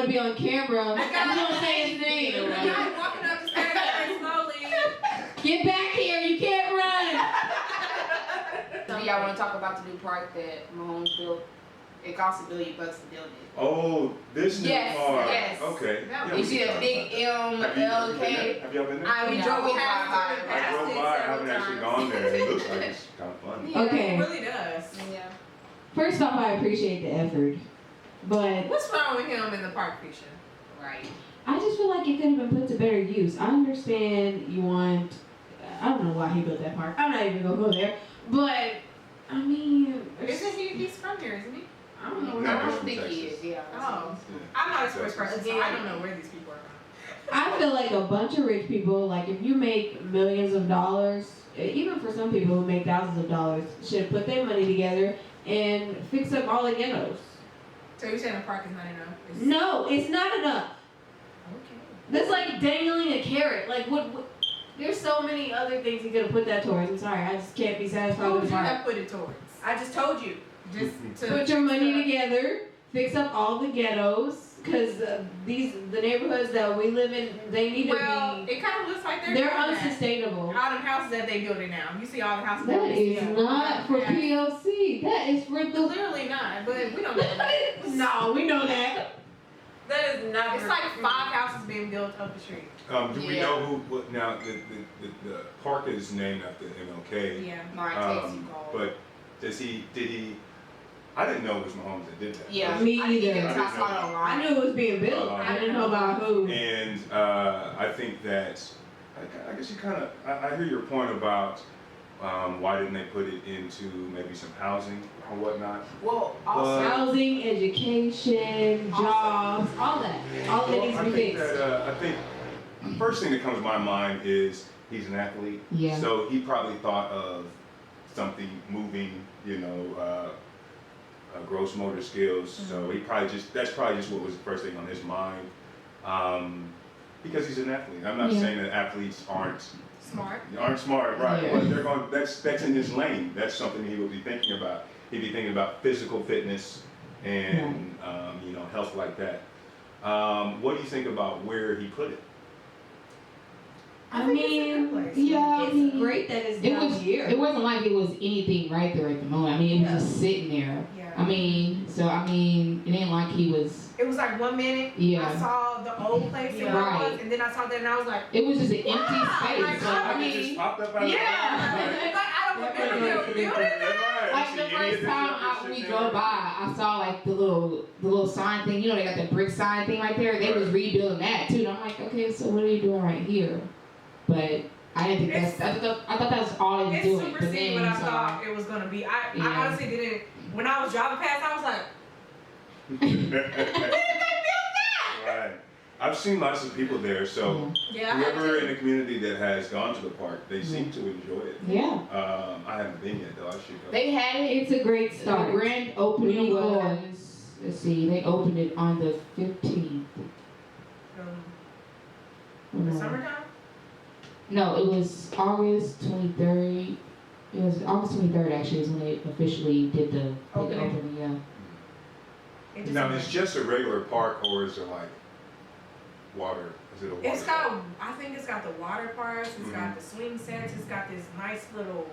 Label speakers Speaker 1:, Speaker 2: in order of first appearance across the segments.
Speaker 1: want to be on camera. You don't say his name.
Speaker 2: The guy walking up the stairs very slowly.
Speaker 1: Get back here! You can't run.
Speaker 3: Do y'all want to talk about the new park that Mahomes built? It costs $1 billion to build it.
Speaker 4: Oh, this new
Speaker 3: Yes,
Speaker 4: park.
Speaker 3: yes.
Speaker 4: Okay.
Speaker 3: You
Speaker 4: we
Speaker 3: see
Speaker 4: can
Speaker 3: that
Speaker 4: talk
Speaker 3: big
Speaker 4: about that.
Speaker 3: MLK?
Speaker 4: Have y'all been there?
Speaker 3: We drove past
Speaker 4: I drove by. I haven't actually gone there. It looks like it's kind of fun.
Speaker 2: Yeah,
Speaker 1: Okay.
Speaker 2: It really does.
Speaker 3: Yeah.
Speaker 1: First off, I appreciate the effort, but
Speaker 2: What's wrong with him in the park picture?
Speaker 3: Right.
Speaker 1: I just feel like it could have been put to better use. I understand you want. I don't know why he built that park. I'm not even gonna go there. But I mean,
Speaker 2: Isn't he's from here, isn't he?
Speaker 1: I don't know.
Speaker 4: No,
Speaker 3: I
Speaker 4: he's
Speaker 3: don't
Speaker 4: from
Speaker 3: think he
Speaker 4: Texas.
Speaker 3: is. Yeah.
Speaker 2: Oh. I'm not a sports person, so I don't know where these people are from.
Speaker 1: I feel like a bunch of rich people, like if you make millions of dollars, even for some people who make thousands of dollars, should put their money together and fix up all the ghettos.
Speaker 2: So you're saying the park is not enough?
Speaker 1: No, it's not enough.
Speaker 2: Okay.
Speaker 1: That's like dangling a carrot. Like what there's so many other things you could have put that towards. I'm sorry, I just can't be satisfied
Speaker 2: Who
Speaker 1: with
Speaker 2: would
Speaker 1: the
Speaker 2: you
Speaker 1: park.
Speaker 2: have put it towards? I just told you. Just to
Speaker 1: Put your money together, fix up all the ghettos, because the neighborhoods that we live in, they need
Speaker 2: Well,
Speaker 1: to
Speaker 2: it kind of looks like
Speaker 1: be.
Speaker 2: they're
Speaker 1: They're
Speaker 2: doing that.
Speaker 1: unsustainable.
Speaker 2: All them houses that they building now. You see all the houses
Speaker 1: That
Speaker 2: they
Speaker 1: is
Speaker 2: building.
Speaker 1: not for
Speaker 2: Yeah.
Speaker 1: PLC. That is for the.
Speaker 2: Clearly not, but we don't know that.
Speaker 1: No, we know that.
Speaker 2: That is not. It's like 5 houses being built up the street.
Speaker 4: Do we know who? Now the park is named after MLK.
Speaker 2: Yeah.
Speaker 4: But did he? I didn't know it was Mahomes that did that.
Speaker 3: Yeah.
Speaker 1: Me
Speaker 3: I didn't
Speaker 1: either.
Speaker 3: even talk about it
Speaker 1: I
Speaker 3: online.
Speaker 1: knew it was being built. I didn't know about who.
Speaker 4: And I think that I guess you kind of I hear your point about why didn't they put it into maybe some housing or whatnot.
Speaker 3: Well, also.
Speaker 1: Housing, education, jobs, all that. All of it needs to be fixed.
Speaker 4: I think the first thing that comes to my mind is he's an athlete.
Speaker 1: Yeah.
Speaker 4: So he probably thought of something moving, gross motor skills.
Speaker 2: Mm-hmm.
Speaker 4: So that's probably just what was the first thing on his mind. Because he's an athlete. I'm not saying that athletes aren't smart, right?
Speaker 1: Yeah.
Speaker 4: But they're going. That's in his lane. That's something he would be thinking about. He'd be thinking about physical fitness and health like that. What do you think about where he put it?
Speaker 1: I mean,
Speaker 5: yeah,
Speaker 1: it's great that it's down here.
Speaker 5: It wasn't like it was anything right there at the moment. I mean, it was just sitting there.
Speaker 2: Yeah.
Speaker 5: I mean, it ain't like he was.
Speaker 2: It was like 1 minute.
Speaker 5: Yeah.
Speaker 2: I saw the old place and where it
Speaker 5: Right.
Speaker 2: was, and then I saw that and I was like,
Speaker 5: It was just an empty
Speaker 2: Wow,
Speaker 5: space.
Speaker 2: like,
Speaker 5: So,
Speaker 2: I
Speaker 5: I
Speaker 4: It
Speaker 5: mean,
Speaker 4: just popped up out of
Speaker 2: yeah.
Speaker 4: the
Speaker 2: Like, I don't remember them building that.
Speaker 5: like the first time we drove by, I saw like the little sign thing. You know, they got the brick sign thing right there. They was rebuilding that too. And I'm like, okay, so what are you doing right here? But I didn't think I thought that was all they was
Speaker 2: It
Speaker 5: doing. But
Speaker 2: superseded what I
Speaker 5: so,
Speaker 2: thought it was gonna be. I
Speaker 5: Yeah.
Speaker 2: honestly didn't. When I was driving past, I was like,
Speaker 4: Right. I've seen lots of people there, so
Speaker 2: yeah.
Speaker 4: whoever in the community that has gone to the park, they seem to enjoy it.
Speaker 1: Yeah.
Speaker 4: I haven't been yet though. I should go.
Speaker 5: they had it.
Speaker 1: It's a great
Speaker 5: The
Speaker 1: start.
Speaker 5: grand opening
Speaker 1: Really well.
Speaker 5: was, let's see, they opened it on the 15th.
Speaker 2: The summertime.
Speaker 5: No, it was August 23rd. It was August 23rd actually is when they officially did the opening, yeah.
Speaker 4: Now, it's just a regular park, or is there like water? Is it a water?
Speaker 2: It's got. I think it's got the water parks. It's got the swing sets. It's got this nice little.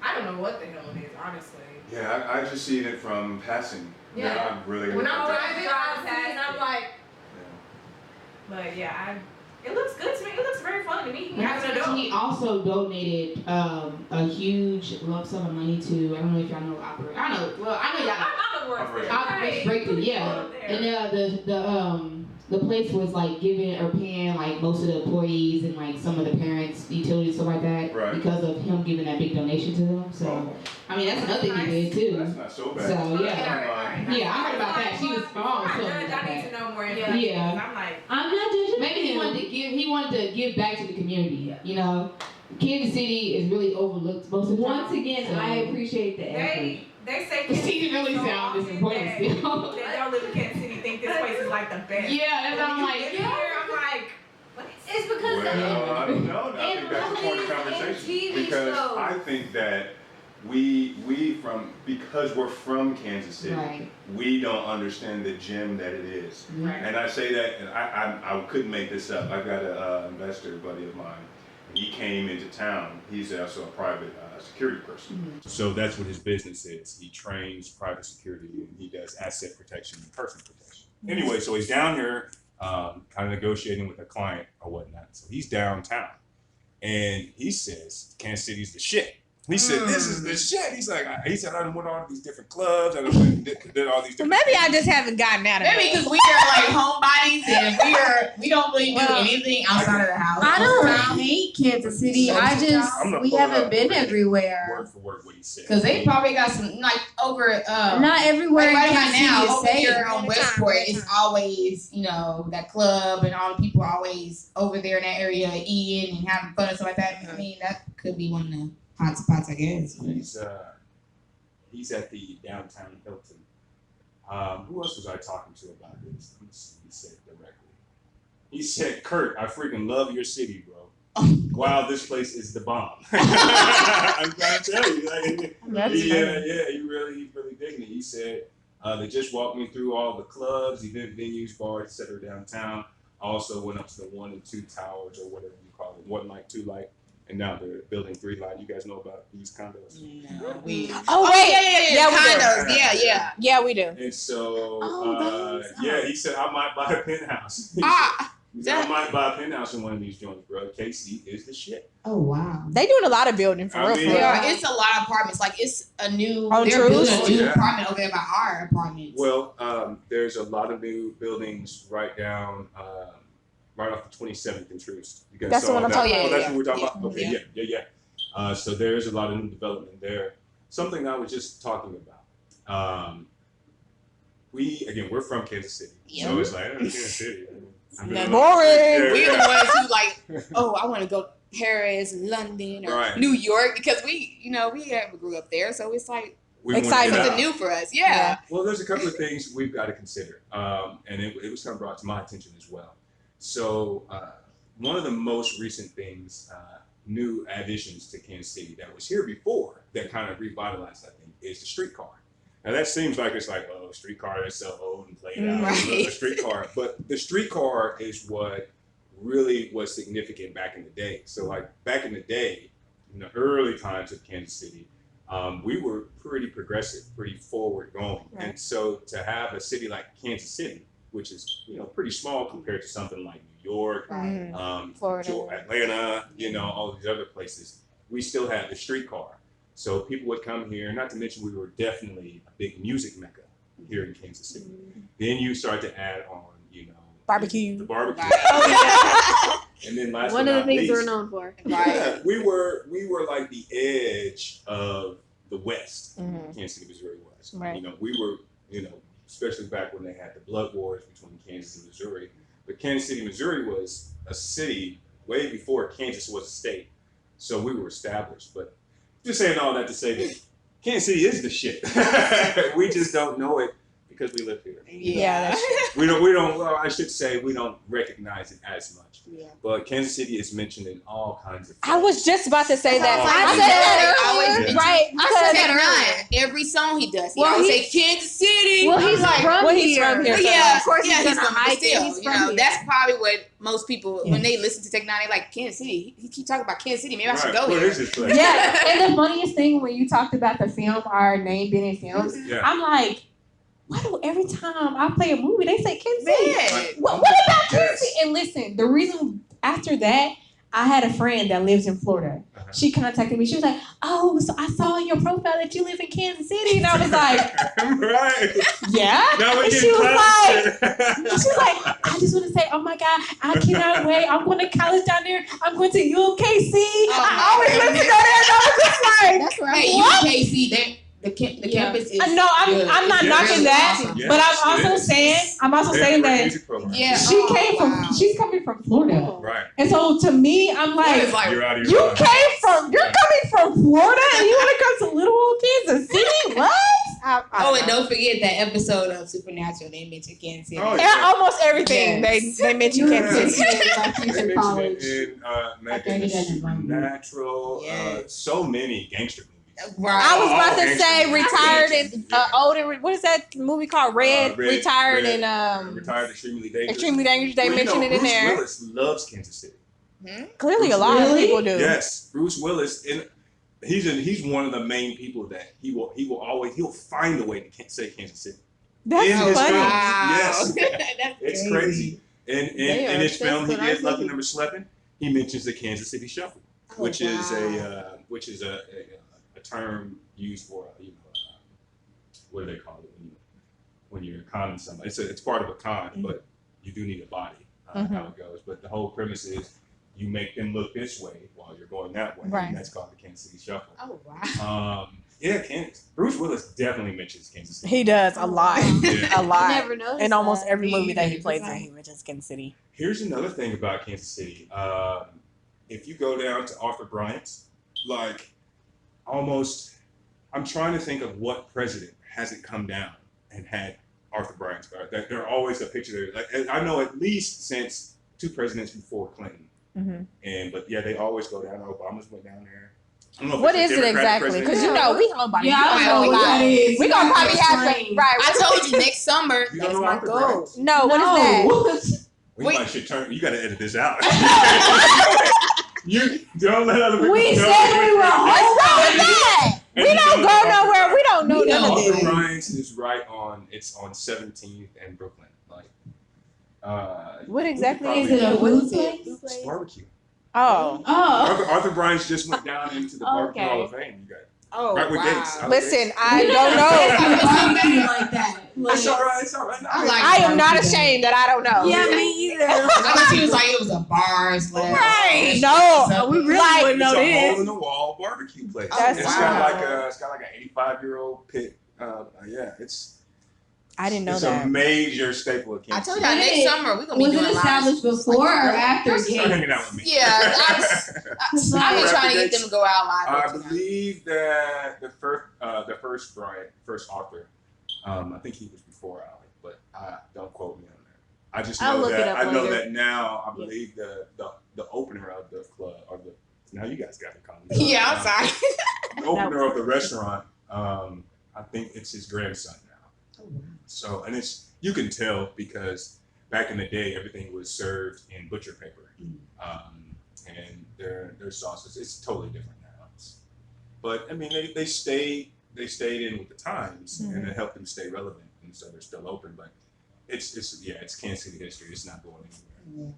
Speaker 2: I don't know what the hell it is, honestly.
Speaker 4: Yeah, I just seen it from passing.
Speaker 2: Yeah.
Speaker 4: Now I'm really.
Speaker 2: When I'm
Speaker 4: gonna-
Speaker 2: driving, I see it and I'm like,
Speaker 4: Yeah.
Speaker 2: but yeah, it looks good to me. It looks very fun to me. As an
Speaker 5: He
Speaker 2: adult.
Speaker 5: also donated a huge lump sum of money to, I don't know if y'all know Operation. I know y'all.
Speaker 2: I'm the worst.
Speaker 5: Operation Breakthrough, yeah. And the place was like giving or paying like most of the employees and like some of the parents' utilities, stuff like that,
Speaker 4: Right.
Speaker 5: because of him giving that big donation to them. So I mean, that's another thing he did too.
Speaker 4: That's not so bad.
Speaker 5: So
Speaker 2: All
Speaker 5: yeah,
Speaker 2: right.
Speaker 5: yeah, I heard about that. She was
Speaker 2: I
Speaker 5: so
Speaker 2: need to know more information.
Speaker 5: Yeah.
Speaker 2: I'm like,
Speaker 1: I'm not judging
Speaker 5: maybe he
Speaker 1: him.
Speaker 5: wanted to give back to the community. You know, Kansas City is really overlooked most of the time.
Speaker 1: Once again,
Speaker 5: So-
Speaker 1: I appreciate the effort.
Speaker 2: they say
Speaker 5: Cause he didn't really
Speaker 2: so
Speaker 5: sound
Speaker 2: often
Speaker 5: disappointed
Speaker 2: that-
Speaker 5: still.
Speaker 2: That y'all live in Kansas City think this place is like the best.
Speaker 5: Yeah, that's what I'm
Speaker 2: When you
Speaker 5: like.
Speaker 2: get here, I'm like, what is
Speaker 1: It's because
Speaker 4: Well, I don't know. I
Speaker 1: in
Speaker 4: think that's a point of
Speaker 1: movies and
Speaker 4: conversation
Speaker 1: TV
Speaker 4: because
Speaker 1: shows.
Speaker 4: I think that because we're from Kansas City,
Speaker 5: Right.
Speaker 4: we don't understand the gem that it is.
Speaker 2: Right.
Speaker 4: And I say that, and I couldn't make this up. I've got an investor buddy of mine, and he came into town. He's also a private security person.
Speaker 5: Mm-hmm.
Speaker 4: So that's what his business is. He trains private security, and he does asset protection and person protection. Anyway, so he's down here kind of negotiating with a client or whatnot. So he's downtown, and he says Kansas City's the shit. He said, "This is the shit." He said, "I done went to all these different clubs. I done did all these different."
Speaker 6: Maybe I just haven't gotten out of it.
Speaker 3: Maybe because we are like homebodies and we don't really do anything outside of the house.
Speaker 1: I don't hate Kansas City. We haven't been everywhere.
Speaker 4: Word for word, what he said.
Speaker 3: Because they probably got some like over.
Speaker 1: Not everywhere
Speaker 3: Like
Speaker 1: in
Speaker 3: right
Speaker 1: Kansas
Speaker 3: now,
Speaker 1: City is
Speaker 3: over
Speaker 1: safe.
Speaker 3: here on Westport, it's always, that club and all the people are always over there in that area eating and having fun and stuff like that. I mean, that could be one of the hot spots, I guess.
Speaker 4: He's at the downtown Hilton. Who else was I talking to about this? Let me see. He said directly. He said, "Kurt, I freaking love your city, bro. Wow, this place is the bomb." I'm trying to tell you. He's really digging it. He said they just walked me through all the clubs, event venues, bars, etc. downtown. I also went up to the 1 and 2 towers or whatever you call it, 1 light, 2 light. And now they're building 3 light. You guys know about these condos?
Speaker 3: No, we.
Speaker 6: Oh wait,
Speaker 3: Yeah,
Speaker 6: condos. Yeah, we do.
Speaker 4: And so,
Speaker 1: those.
Speaker 4: he said, "I might buy a penthouse." He said, "I might buy a penthouse in one of these joints, bro. KC is the shit."
Speaker 5: Oh wow.
Speaker 6: They doing a lot of building for
Speaker 4: I
Speaker 6: real.
Speaker 4: mean,
Speaker 6: For real.
Speaker 3: Yeah, it's a lot of apartments. Like it's a new.
Speaker 6: On
Speaker 3: They're
Speaker 6: Truth?
Speaker 3: building a new
Speaker 4: Yeah.
Speaker 3: apartment over there by our apartments.
Speaker 4: Well, there's a lot of new buildings right down, right off the 27th and Truist. You guys
Speaker 6: That's the
Speaker 4: saw
Speaker 6: one I'm
Speaker 4: that?
Speaker 6: talking- yeah,
Speaker 4: that's
Speaker 6: yeah,
Speaker 4: what we're talking
Speaker 6: yeah.
Speaker 4: about? Okay, yeah. So there's a lot of new development there. Something I was just talking about. We're from Kansas City.
Speaker 3: Yeah.
Speaker 4: So it's like, Kansas City. I mean,
Speaker 6: Boring.
Speaker 4: yeah,
Speaker 3: We're
Speaker 4: yeah.
Speaker 3: the ones who like, I want to go Paris, London, or
Speaker 4: Right.
Speaker 3: New York because we never grew up there, so it's like
Speaker 4: We wanna
Speaker 6: Excitement.
Speaker 4: get out.
Speaker 3: something new for us. Yeah.
Speaker 4: Well, there's a couple of things we've got to consider, and it was kind of brought to my attention as well. So one of the most recent things, new additions to Kansas City that was here before that kind of revitalized, I think, is the streetcar. Now that seems like it's like, oh, streetcar, that's so old and played out.
Speaker 3: Right.
Speaker 4: A streetcar, but the streetcar is what really was significant back in the day. So like back in the day, in the early times of Kansas City, we were pretty progressive, pretty forward going.
Speaker 6: Right.
Speaker 4: And so to have a city like Kansas City, which is, pretty small compared to something like New York,
Speaker 6: Florida.
Speaker 4: Atlanta, all these other places, we still had the streetcar. So people would come here, not to mention we were definitely a big music mecca here in Kansas City. Then you start to add on,
Speaker 6: Barbecue.
Speaker 4: the barbecue. And then last
Speaker 1: One
Speaker 4: but
Speaker 1: of the
Speaker 4: not
Speaker 1: things
Speaker 4: least,
Speaker 1: we're known for.
Speaker 4: yeah, we were like the edge of the West. Kansas City, Missouri was.
Speaker 6: Right.
Speaker 4: We were, especially back when they had the blood wars between Kansas and Missouri. But Kansas City, Missouri was a city way before Kansas was a state. So we were established. But just saying all that to say that Kansas City is the shit. We just don't know it because we live here.
Speaker 6: Yeah, that's
Speaker 4: We don't. Well, I should say we don't recognize it as much.
Speaker 3: Yeah.
Speaker 4: But Kansas City is mentioned in all kinds of.
Speaker 6: I was just about to say that.
Speaker 3: I
Speaker 6: I
Speaker 3: said that
Speaker 6: said
Speaker 3: earlier.
Speaker 6: right.
Speaker 3: I said
Speaker 6: because-
Speaker 3: that every song he does. He
Speaker 1: Well,
Speaker 3: always say
Speaker 1: he's-
Speaker 3: Kansas City.
Speaker 1: Well, he's
Speaker 3: I'm
Speaker 1: from
Speaker 6: well,
Speaker 1: here.
Speaker 6: he's from here.
Speaker 3: But yeah,
Speaker 1: of course
Speaker 3: yeah,
Speaker 1: he's
Speaker 3: he's
Speaker 1: gonna
Speaker 3: from
Speaker 1: hype it.
Speaker 3: still,
Speaker 1: He's from here.
Speaker 3: that's probably what most people when
Speaker 6: Yes.
Speaker 3: they listen to Tech 9, they like Kansas City. He keep talking about Kansas City. Maybe I should
Speaker 4: Right.
Speaker 3: go
Speaker 4: What
Speaker 3: here.
Speaker 4: is this place?
Speaker 5: Yeah, and the funniest thing when you talked about the film, our name being in films,
Speaker 4: Yeah.
Speaker 5: I'm like, why do every time I play a movie they say Kansas City?
Speaker 3: Man.
Speaker 5: What about Kansas
Speaker 4: Yes.
Speaker 5: City? And listen, the reason after that, I had a friend that lives in Florida.
Speaker 4: Uh-huh.
Speaker 5: She contacted me. She was like, "Oh, so I saw in your profile that you live in Kansas City," and I was like,
Speaker 4: Right.
Speaker 5: "Yeah."
Speaker 4: Now we
Speaker 5: And
Speaker 4: get
Speaker 5: she was
Speaker 4: closer.
Speaker 5: and she was like, "I just want to say, oh my God, I cannot wait. I'm going to college down there. I'm going to UMKC. I always
Speaker 3: my
Speaker 5: live to go there." And I was just like,
Speaker 6: That's right.
Speaker 3: Hey,
Speaker 5: What?
Speaker 3: UKC, the campus is.
Speaker 5: No,
Speaker 3: good.
Speaker 5: I'm not
Speaker 3: It's
Speaker 5: knocking
Speaker 3: really
Speaker 5: that,
Speaker 3: awesome.
Speaker 4: Yes,
Speaker 5: but
Speaker 4: it
Speaker 5: I'm also
Speaker 4: is.
Speaker 5: saying that
Speaker 4: Music program.
Speaker 3: Yeah.
Speaker 5: she
Speaker 3: Oh,
Speaker 5: came
Speaker 3: wow.
Speaker 5: from, she's coming from Florida.
Speaker 4: Right.
Speaker 5: And so to me, I'm
Speaker 3: That
Speaker 5: like,
Speaker 3: is like,
Speaker 4: You're out of
Speaker 5: you're
Speaker 4: your mind.
Speaker 5: coming from Florida and you want to come to little old Kansas City? What?
Speaker 3: oh, and don't forget that episode of Supernatural. They mentioned Kansas City.
Speaker 4: Oh,
Speaker 6: And almost everything
Speaker 3: Yes.
Speaker 6: they mention Kansas City.
Speaker 5: My
Speaker 4: They
Speaker 5: future
Speaker 4: mentioned
Speaker 5: college.
Speaker 4: it in
Speaker 5: I think it doesn't run.
Speaker 4: Supernatural,
Speaker 3: Yes.
Speaker 4: so many gangster movies.
Speaker 6: I was about to
Speaker 4: Oh,
Speaker 6: say
Speaker 4: okay.
Speaker 6: retired and
Speaker 4: Yeah.
Speaker 6: old and what is that movie called? Red. Retired and
Speaker 4: retired extremely dangerous.
Speaker 6: Extremely Dangerous. They
Speaker 4: Well, you know,
Speaker 6: mentioned it in
Speaker 4: Bruce
Speaker 6: there.
Speaker 4: Willis loves Kansas City.
Speaker 6: Clearly,
Speaker 4: Bruce
Speaker 6: a lot of
Speaker 1: Willis?
Speaker 6: people do.
Speaker 4: Yes, Bruce Willis, and he's one of the main people that he'll find a way to say Kansas City.
Speaker 6: That's
Speaker 4: in his
Speaker 6: funny.
Speaker 4: films.
Speaker 3: Wow.
Speaker 4: Yes,
Speaker 3: That's
Speaker 4: it's crazy. And
Speaker 5: They
Speaker 4: in
Speaker 5: are
Speaker 4: his film, he
Speaker 5: obsessed with our
Speaker 4: did Lucky
Speaker 5: city.
Speaker 4: Number 11. He mentions the Kansas City Shuffle, which is a term used for what do they call it when you're conning somebody? It's part of a con, but you do need a body. How it goes, but the whole premise is you make them look this way while you're going that way,
Speaker 6: Right.
Speaker 4: and that's called the Kansas City Shuffle.
Speaker 3: Oh wow.
Speaker 4: Bruce Willis definitely mentions Kansas City.
Speaker 6: He does a lot,
Speaker 4: Yeah.
Speaker 6: a lot.
Speaker 5: I never noticed
Speaker 6: In almost
Speaker 5: that.
Speaker 6: every movie that he
Speaker 3: Yeah,
Speaker 6: plays
Speaker 3: right.
Speaker 6: in, he mentions Kansas City.
Speaker 4: Here's another thing about Kansas City. If you go down to Arthur Bryant's, like almost, I'm trying to think of what president hasn't come down and had Arthur Bryant's card. There's always a picture there. Like, I know at least since 2 presidents before Clinton. But yeah, they always go down. Obama's went down there. I don't know if
Speaker 6: What
Speaker 4: it's
Speaker 6: is
Speaker 4: a
Speaker 6: it
Speaker 4: Democratic
Speaker 6: exactly?
Speaker 4: president.
Speaker 6: Because we homebody.
Speaker 1: Yeah, I don't know what that is.
Speaker 6: We gonna probably have to. Right.
Speaker 3: I told you next summer.
Speaker 4: You
Speaker 3: That's
Speaker 4: don't know
Speaker 3: my
Speaker 4: Arthur
Speaker 3: goal.
Speaker 4: Bryant's?
Speaker 6: No, what is that?
Speaker 4: We
Speaker 3: Wait.
Speaker 4: might should turn. You got to edit this out. You don't let other people
Speaker 1: We
Speaker 4: know.
Speaker 1: said we were
Speaker 6: What's wrong with that?
Speaker 4: And
Speaker 6: We
Speaker 4: you
Speaker 6: don't
Speaker 4: know
Speaker 6: go
Speaker 4: Arthur
Speaker 6: nowhere. We don't know
Speaker 3: We
Speaker 6: none of
Speaker 3: don't.
Speaker 6: this.
Speaker 4: Arthur Bryant's is right on. It's on 17th and Brooklyn. Like,
Speaker 6: What exactly
Speaker 4: you
Speaker 1: Is
Speaker 4: probably-
Speaker 1: it a
Speaker 3: What
Speaker 1: food
Speaker 3: is it?
Speaker 1: place?
Speaker 4: It's barbecue.
Speaker 6: Oh,
Speaker 1: Oh.
Speaker 4: Arthur Bryant's just went down into the barbecue
Speaker 5: Okay.
Speaker 4: Hall of Fame. You got
Speaker 3: Oh
Speaker 4: right with
Speaker 3: wow.
Speaker 4: Gates.
Speaker 6: listen, I
Speaker 1: We
Speaker 6: don't know.
Speaker 1: barbecue like that.
Speaker 4: It's all right. It's all right.
Speaker 3: I like
Speaker 6: I am not
Speaker 3: barbecue.
Speaker 6: ashamed that I don't know.
Speaker 5: Yeah, me either.
Speaker 3: I thought she was like it was a bar /
Speaker 6: Right. No, we really
Speaker 5: Like,
Speaker 6: wouldn't
Speaker 4: It's
Speaker 6: know
Speaker 4: a
Speaker 6: this.
Speaker 4: hole in the wall barbecue place.
Speaker 3: That's
Speaker 4: It's got like an 85-year-old pit. Yeah,
Speaker 6: I didn't know
Speaker 4: it's
Speaker 6: that.
Speaker 4: a major staple of
Speaker 3: I
Speaker 4: Kansas
Speaker 3: told
Speaker 4: City.
Speaker 3: y'all next summer we're gonna be
Speaker 1: Was
Speaker 3: doing
Speaker 1: it established
Speaker 3: live.
Speaker 1: before or after
Speaker 4: Start hanging out with me.
Speaker 3: Yeah, I've been trying to get them to go out live.
Speaker 4: I
Speaker 3: with you.
Speaker 4: believe that the first author, I think he was before Ali, but don't quote me on that. I just
Speaker 5: I'll
Speaker 4: know
Speaker 5: look it
Speaker 4: that
Speaker 5: up
Speaker 4: I know
Speaker 5: later.
Speaker 4: that now. I believe the opener of the club or now you guys got to call me.
Speaker 3: Yeah, I'm sorry.
Speaker 4: The opener of the restaurant, I think it's his grandson now. So and you can tell because back in the day everything was served in butcher paper, and their sauces it's totally different now. But I mean they stayed in with the times and it helped them stay relevant, and so they're still open. But it's Kansas City history. It's not going anywhere.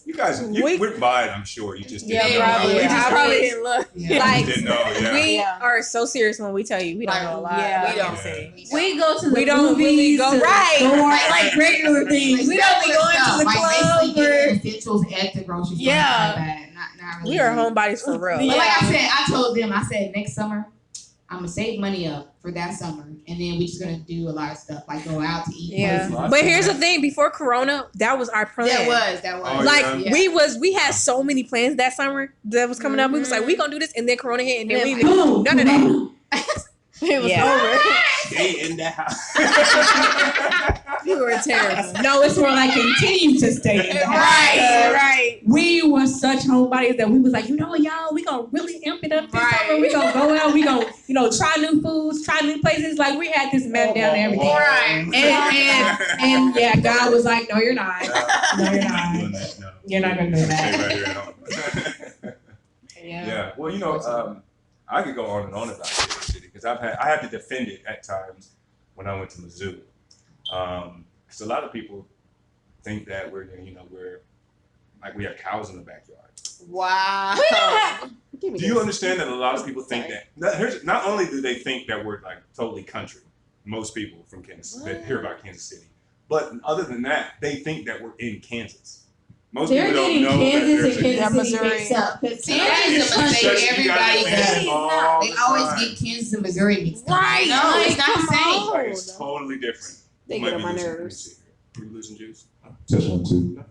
Speaker 4: You guys went by it, I'm sure. You just didn't know.
Speaker 6: probably.
Speaker 4: You
Speaker 6: I
Speaker 4: just
Speaker 6: probably
Speaker 4: didn't
Speaker 6: didn't look.
Speaker 3: Yeah.
Speaker 6: Like,
Speaker 4: didn't know. Yeah.
Speaker 6: we
Speaker 5: Yeah.
Speaker 6: are so serious when we tell you we don't
Speaker 3: Like,
Speaker 6: know a lot.
Speaker 5: yeah.
Speaker 3: We don't.
Speaker 4: Yeah.
Speaker 1: We go to the
Speaker 6: We don't
Speaker 1: movies,
Speaker 6: really go
Speaker 1: to the
Speaker 6: right.
Speaker 1: store, like regular things. We don't be going to the
Speaker 3: like
Speaker 1: club
Speaker 3: basically
Speaker 1: or.
Speaker 3: getting essentials at the grocery store.
Speaker 6: Yeah.
Speaker 3: Not bad. Not really.
Speaker 6: We are homebodies for real.
Speaker 3: But like I said, I told them, I said next summer, I'm gonna save money up for that summer, and then we just gonna do a lot of stuff like go out to eat.
Speaker 6: Yeah.
Speaker 3: places.
Speaker 6: But here's the thing: before Corona, that was our plan.
Speaker 3: That was.
Speaker 4: Oh,
Speaker 6: Like
Speaker 4: yeah.
Speaker 6: we had so many plans that summer that was coming up. We was like, we gonna do this, and then Corona hit, and then we didn't do none of that. It was over.
Speaker 4: Stay in the house.
Speaker 6: We were terrible.
Speaker 5: No, it's more like continue to stay in the house.
Speaker 6: Right.
Speaker 5: We were such homebodies that we was like, y'all, we gonna really amp it up this summer. We gonna go out. We gonna, try new foods, try new places. Like we had this map down and everything.
Speaker 3: Right.
Speaker 5: And yeah, God was like, no, you're not. No, you're
Speaker 4: Not
Speaker 5: not.
Speaker 4: doing that, no.
Speaker 5: You're not gonna do that.
Speaker 4: Stay right here at home. Yeah. Well, I could go on and on about Kansas City because I had to defend it at times when I went to Mizzou. Because a lot of people think that we're like we have cows in the backyard.
Speaker 3: Wow.
Speaker 4: Do you understand that a lot of people think that? Not only do they think that we're like totally country, most people from Kansas that hear about Kansas City, but other than that, they think that we're in Kansas. Most
Speaker 1: They're
Speaker 4: people don't
Speaker 1: getting
Speaker 4: know
Speaker 1: Kansas
Speaker 4: that
Speaker 1: and
Speaker 4: there's
Speaker 1: Kansas City
Speaker 6: Missouri.
Speaker 1: mixed up.
Speaker 3: See, that is a mistake everybody does. They always
Speaker 4: always
Speaker 3: get Kansas and Missouri mixed up.
Speaker 6: Right.
Speaker 3: No,
Speaker 6: Like,
Speaker 3: it's not the
Speaker 6: come
Speaker 3: same.
Speaker 6: on.
Speaker 4: Like, it's totally different.
Speaker 5: They
Speaker 4: You
Speaker 5: get
Speaker 4: might
Speaker 5: on
Speaker 4: be
Speaker 5: my
Speaker 4: losing- let me
Speaker 5: nerves.
Speaker 4: see here. Are you losing juice?
Speaker 7: Test 1, 2.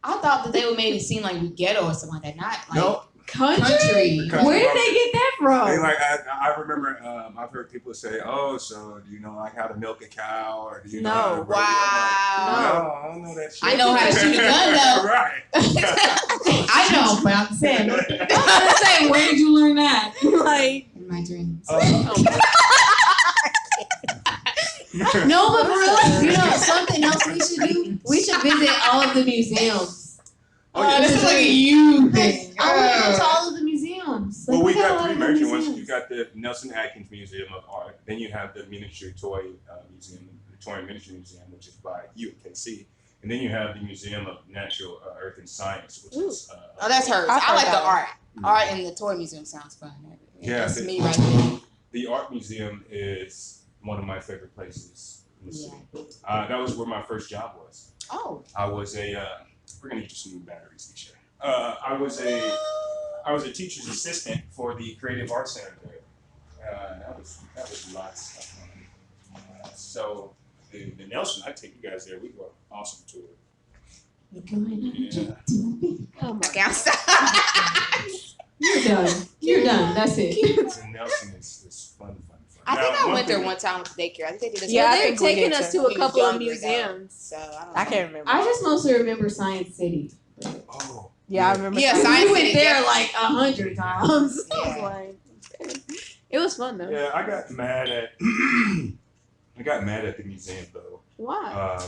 Speaker 3: I thought that they would make it seem like we ghetto or something like that. Not like
Speaker 4: No.
Speaker 3: country.
Speaker 1: Where did they get that from?
Speaker 4: They like I remember I've heard people say, oh, so do you know like how to milk a cow or do you know how to
Speaker 3: No,
Speaker 4: raise-" I'm like,
Speaker 3: wow.
Speaker 4: no, I don't know that shit.
Speaker 3: I know how to shoot a gun though.
Speaker 4: Right.
Speaker 3: I know, but I'm saying.
Speaker 1: I was gonna say, where did you learn that?
Speaker 3: my dreams.
Speaker 1: No, but for real, you know, something else we should do? We should visit all of the museums.
Speaker 3: This is like a you thing.
Speaker 1: I want to go to all of the museums.
Speaker 4: Well, we
Speaker 1: got a
Speaker 4: got
Speaker 1: lot
Speaker 4: three
Speaker 1: of
Speaker 4: major
Speaker 1: museums.
Speaker 4: ones. You got the Nelson Atkins Museum of Art. Then you have the Miniature Toy Museum, the Toy and Miniature Museum, which is by UKC. And then you have the Museum of Natural Earth and Science, which is.
Speaker 3: Oh, that's hers. I like the art. Art in the toy museum sounds fun.
Speaker 4: Yeah,
Speaker 3: That's me right there.
Speaker 4: The art museum is one of my favorite places in the city. That was where my first job was.
Speaker 3: Oh.
Speaker 4: I was a. We're gonna get you some new batteries, Nisha. I was a teacher's assistant for the Creative Arts Center there. That was lots of fun. So the Nelson, I take you guys there. We go on an awesome tour. Yeah.
Speaker 1: Oh my
Speaker 3: I can't stop.
Speaker 1: You're done. You're done. That's it.
Speaker 4: The Nelson is fun.
Speaker 3: I think
Speaker 4: Now,
Speaker 3: I went there
Speaker 4: thing-
Speaker 3: one time with daycare. I think they did this.
Speaker 6: Yeah, I
Speaker 3: they're
Speaker 6: think we
Speaker 3: taking
Speaker 6: did
Speaker 3: us
Speaker 6: too.
Speaker 3: to
Speaker 6: a couple of museums.
Speaker 3: So I don't know.
Speaker 6: I can't remember.
Speaker 1: I just mostly remember Science City.
Speaker 4: Oh.
Speaker 6: Yeah, I remember.
Speaker 3: Yeah,
Speaker 6: Science
Speaker 3: Science
Speaker 1: We
Speaker 3: City,
Speaker 1: went there
Speaker 3: yeah.
Speaker 1: like 100 times.
Speaker 3: Yeah.
Speaker 1: I was like,
Speaker 6: It was fun though.
Speaker 4: Yeah, I got mad at the museum though.
Speaker 1: why?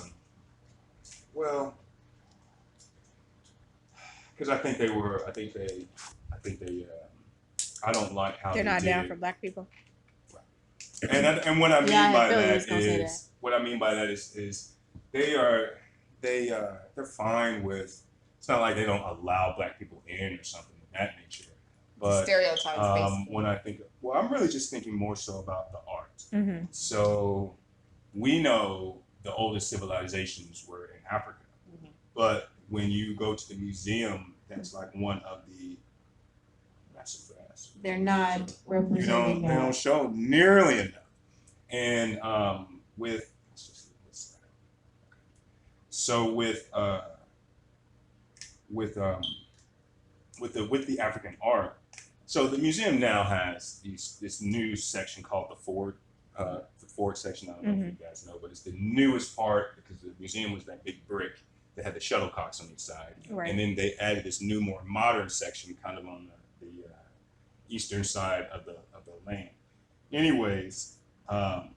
Speaker 4: Well, because I think they. I don't like how
Speaker 6: They're
Speaker 4: they
Speaker 6: not
Speaker 4: did
Speaker 6: down
Speaker 4: it.
Speaker 6: for black people.
Speaker 4: And what I mean
Speaker 1: Yeah, I
Speaker 4: by
Speaker 1: feel you
Speaker 4: that
Speaker 1: was gonna say
Speaker 4: is what I mean by that is they're fine with. It's not like they don't allow black people in or something of that nature. But
Speaker 3: Stereotypes, basically.
Speaker 4: when I think, well, I'm really just thinking more so about the art.
Speaker 6: Mm-hmm.
Speaker 4: So we know the oldest civilizations were in Africa, but when you go to the museum, that's like one of the
Speaker 1: They're not representing
Speaker 4: they
Speaker 1: that.
Speaker 4: don't show nearly enough. And with the African art, so the museum now has this new section called the Ford section. I don't know if you guys know, but it's the newest part because the museum was that big brick that had the shuttlecocks on each side,
Speaker 6: Right.
Speaker 4: and then they added this new, more modern section, kind of on the eastern side of the land. Anyways,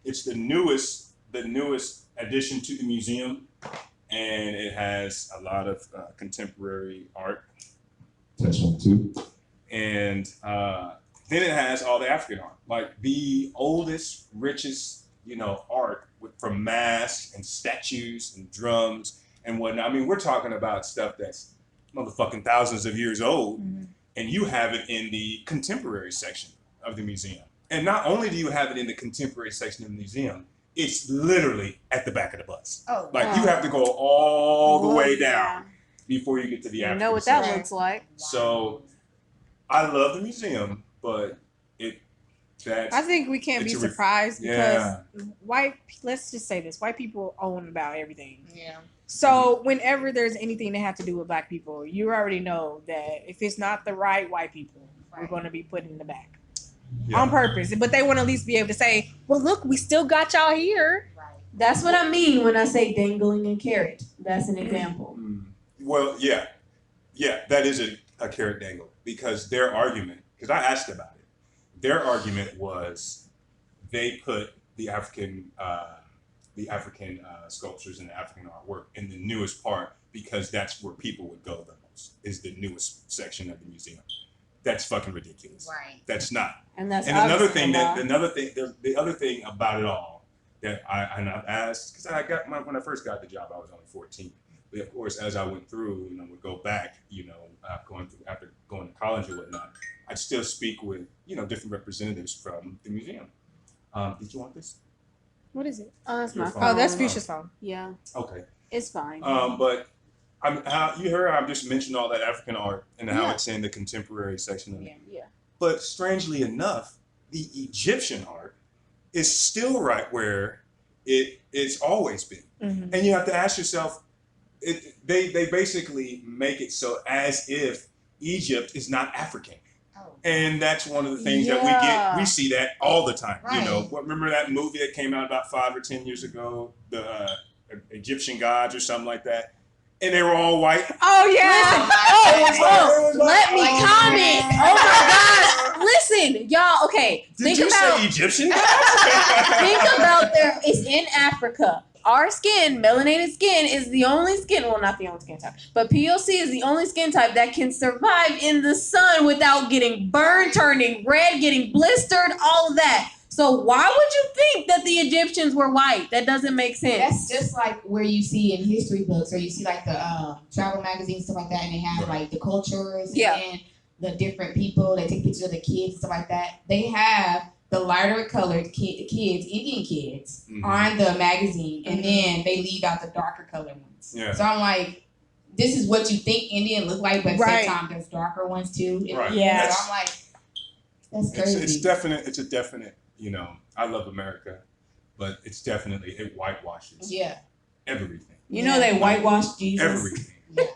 Speaker 4: it's the newest addition to the museum, and it has a lot of contemporary art touched on too. And then it has all the African art, like the oldest, richest, art from masks and statues and drums and whatnot. I mean, we're talking about stuff that's motherfucking thousands of years old, and you have it in the contemporary section of the museum. And not only do you have it in the contemporary section of the museum, it's literally at the back of the bus.
Speaker 3: Oh,
Speaker 4: Like you have to go all the way down before you get to the
Speaker 6: You
Speaker 4: African
Speaker 6: know what
Speaker 4: section.
Speaker 6: that looks like.
Speaker 4: So I love the museum, but
Speaker 6: I think we can't be
Speaker 4: it's a
Speaker 6: surprised
Speaker 4: yeah.
Speaker 6: because let's just say this, white people own about everything.
Speaker 3: Yeah.
Speaker 6: So whenever there's anything that has to do with black people, you already know that if it's not the right white people, we're going to be put in the back on purpose. But they want to at least be able to say, well, look, we still got y'all here.
Speaker 3: Right.
Speaker 1: That's what I mean when I say dangling a carrot. That's an example.
Speaker 4: Well, yeah, that is a carrot dangle because their argument, because I asked about it, their argument was they put the African sculptures and the African artwork in the newest part because that's where people would go the most, is the newest section of the museum. That's fucking ridiculous.
Speaker 3: Right.
Speaker 4: That's not.
Speaker 1: And that's
Speaker 4: Another
Speaker 1: obviously
Speaker 4: thing
Speaker 1: a lie.
Speaker 4: the other thing about it all that I've asked, because when I first got the job, I was only 14. But of course, as I went through, would go back, after going to college or whatnot, I'd still speak with, different representatives from the museum. Did you want this?
Speaker 6: What is it?
Speaker 1: Oh, that's
Speaker 4: Your
Speaker 1: my
Speaker 4: phone.
Speaker 1: phone.
Speaker 6: Oh, that's Fuchsia's phone.
Speaker 1: Yeah,
Speaker 4: Okay.
Speaker 1: it's fine.
Speaker 4: But you heard I've just mentioned all that African art and how
Speaker 1: Yeah.
Speaker 4: it's in the contemporary section of it.
Speaker 1: Yeah.
Speaker 4: But strangely enough, the Egyptian art is still right where it's always been.
Speaker 6: Mm-hmm.
Speaker 4: And you have to ask yourself, they basically make it so as if Egypt is not African.
Speaker 3: Oh.
Speaker 4: And that's one of the things that we see that all the time.
Speaker 3: Right.
Speaker 4: Remember that movie that came out about 5 or 10 years ago, the Egyptian gods or something like that? And they were all white.
Speaker 6: Oh, yeah.
Speaker 1: Let me comment. Oh my gosh! Listen,
Speaker 6: y'all. Okay,
Speaker 4: Did
Speaker 6: think
Speaker 4: you
Speaker 6: about
Speaker 4: say Egyptian?
Speaker 6: think about it's in Africa. Our skin, melanated skin, is the only skin, well, not the only skin type, but POC is the only skin type that can survive in the sun without getting burned, turning red, getting blistered, all of that. So why would you think that the Egyptians were white? That doesn't make sense.
Speaker 3: That's just like where you see in history books, or you see like the travel magazines, stuff like that, and they have like the cultures and the different people. They take pictures of the kids and stuff like that. They have the lighter colored kids, Indian kids, on the magazine, and then they leave out the darker colored ones. Yeah. So I'm like, this is what you think Indian look like, but at the same time, there's darker ones too.
Speaker 4: Right.
Speaker 3: Yeah. So I'm like, that's crazy.
Speaker 4: It's a definite. You know, I love America, but it's definitely, it whitewashes everything.
Speaker 1: You know they whitewashed Jesus.
Speaker 4: Everything. The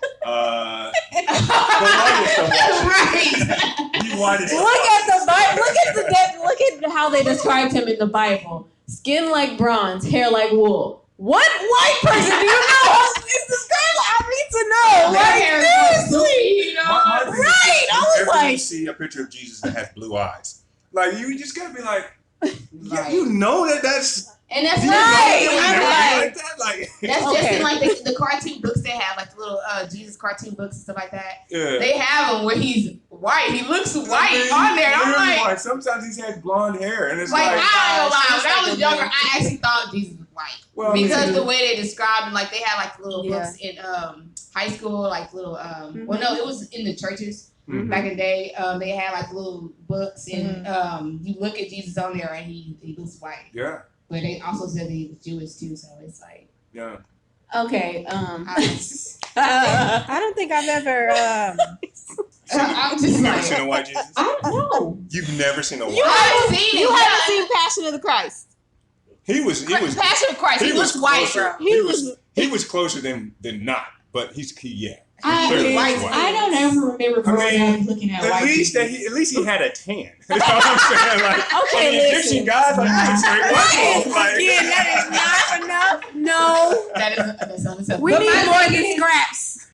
Speaker 4: whitest of washes. The whitest.
Speaker 1: Look at the Bible. Look at how they described him in the Bible. Skin like bronze, hair like wool. What white person do you know is described? I need to know. Like, seriously, you know? Right. I was like,
Speaker 4: you see a picture of Jesus that has blue eyes. Like, you just gotta be like, yeah, you know that's.
Speaker 3: And that's right.
Speaker 4: Like that? Like,
Speaker 3: that's just in like the cartoon books they have, like the little Jesus cartoon books and stuff like that.
Speaker 4: Yeah.
Speaker 3: They have him where he's white. He looks white on there. I'm like,
Speaker 4: sometimes he has blonde hair, and it's
Speaker 3: like I don't know. When I was younger,
Speaker 2: man.
Speaker 3: I actually thought Jesus was white.
Speaker 4: Well,
Speaker 3: because the way they described him, like they had like little books in high school, like little well no, it was in the churches. Back in the day, they had like little books, and you look at Jesus on there, and he looks white.
Speaker 4: Yeah.
Speaker 3: But they also said he was Jewish too, so it's like.
Speaker 4: Yeah.
Speaker 1: Okay.
Speaker 6: I don't think I've ever.
Speaker 3: I'm just
Speaker 4: You've never
Speaker 3: like,
Speaker 4: seen a white Jesus?
Speaker 1: I don't know.
Speaker 4: You've never seen a white
Speaker 6: You haven't seen it.
Speaker 1: You haven't seen Passion of the Christ.
Speaker 4: He was
Speaker 3: Passion of Christ. He looks white,
Speaker 4: closer.
Speaker 3: bro.
Speaker 4: He was closer than not, but yeah.
Speaker 1: I don't ever remember growing up looking at white people.
Speaker 4: At least he had a tan. That's all I'm saying. Like,
Speaker 1: okay,
Speaker 4: the Egyptian guys, like,
Speaker 6: Again, that is not enough. No.
Speaker 3: That's unacceptable.
Speaker 6: We need more than scraps.